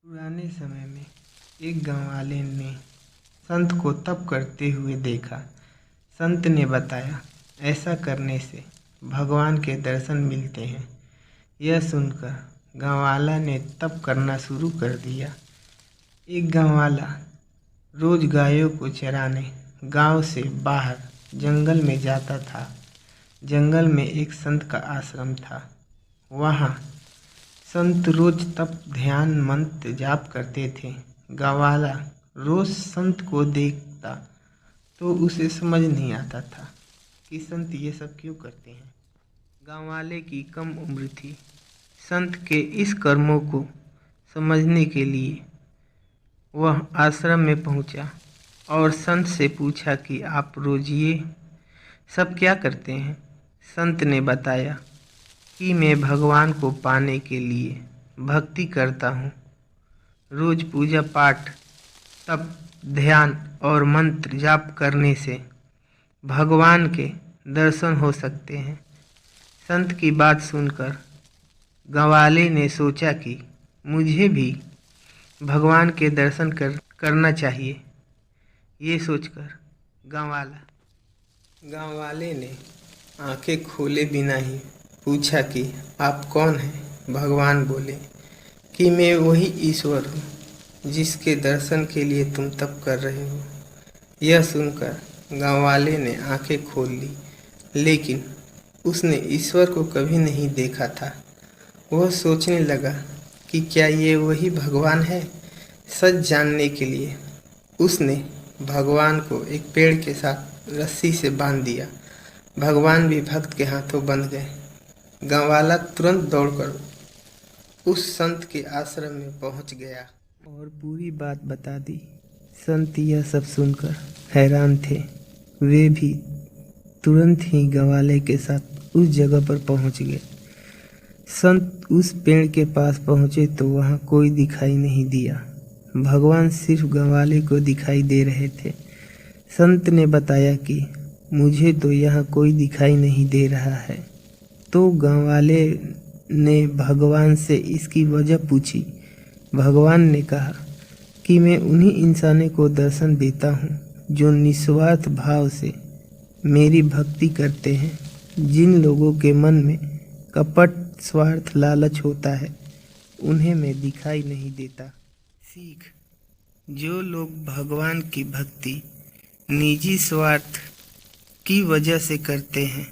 पुराने समय में एक गांववाले ने संत को तप करते हुए देखा। संत ने बताया, ऐसा करने से भगवान के दर्शन मिलते हैं। यह सुनकर गांववाला ने तप करना शुरू कर दिया। एक गांववाला रोज गायों को चराने गांव से बाहर जंगल में जाता था। जंगल में एक संत का आश्रम था। वहाँ संत रोज तप ध्यान मंत्र जाप करते थे। गांववाला रोज संत को देखता तो उसे समझ नहीं आता था कि संत ये सब क्यों करते हैं। गांववाले की कम उम्र थी। संत के इस कर्मों को समझने के लिए वह आश्रम में पहुंचा और संत से पूछा कि आप रोज ये सब क्या करते हैं। संत ने बताया कि मैं भगवान को पाने के लिए भक्ति करता हूँ। रोज पूजा पाठ तप ध्यान और मंत्र जाप करने से भगवान के दर्शन हो सकते हैं। संत की बात सुनकर गांववाले ने सोचा कि मुझे भी भगवान के दर्शन करना चाहिए। ये सोचकर गांववाले ने आंखें खोले बिना ही पूछा कि आप कौन हैं। भगवान बोले कि मैं वही ईश्वर हूँ जिसके दर्शन के लिए तुम तप कर रहे हो। यह सुनकर गांववाले ने आंखें खोल ली, लेकिन उसने ईश्वर को कभी नहीं देखा था। वह सोचने लगा कि क्या ये वही भगवान है। सच जानने के लिए उसने भगवान को एक पेड़ के साथ रस्सी से बांध दिया। भगवान भी भक्त के हाथों बंध गए। गांववाला तुरंत दौड़कर उस संत के आश्रम में पहुंच गया और पूरी बात बता दी। संत यह सब सुनकर हैरान थे। वे भी तुरंत ही गांववाले के साथ उस जगह पर पहुंच गए। संत उस पेड़ के पास पहुंचे तो वहां कोई दिखाई नहीं दिया। भगवान सिर्फ गांववाले को दिखाई दे रहे थे। संत ने बताया कि मुझे तो यहाँ कोई दिखाई नहीं दे रहा है। तो गांववाले ने भगवान से इसकी वजह पूछी। भगवान ने कहा कि मैं उन्हीं इंसानों को दर्शन देता हूँ जो निस्वार्थ भाव से मेरी भक्ति करते हैं। जिन लोगों के मन में कपट स्वार्थ लालच होता है उन्हें मैं दिखाई नहीं देता। सीख: जो लोग भगवान की भक्ति निजी स्वार्थ की वजह से करते हैं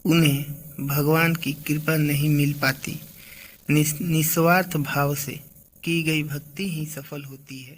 उन्हें भगवान की कृपा नहीं मिल पाती। निस्वार्थ भाव से की गई भक्ति ही सफल होती है।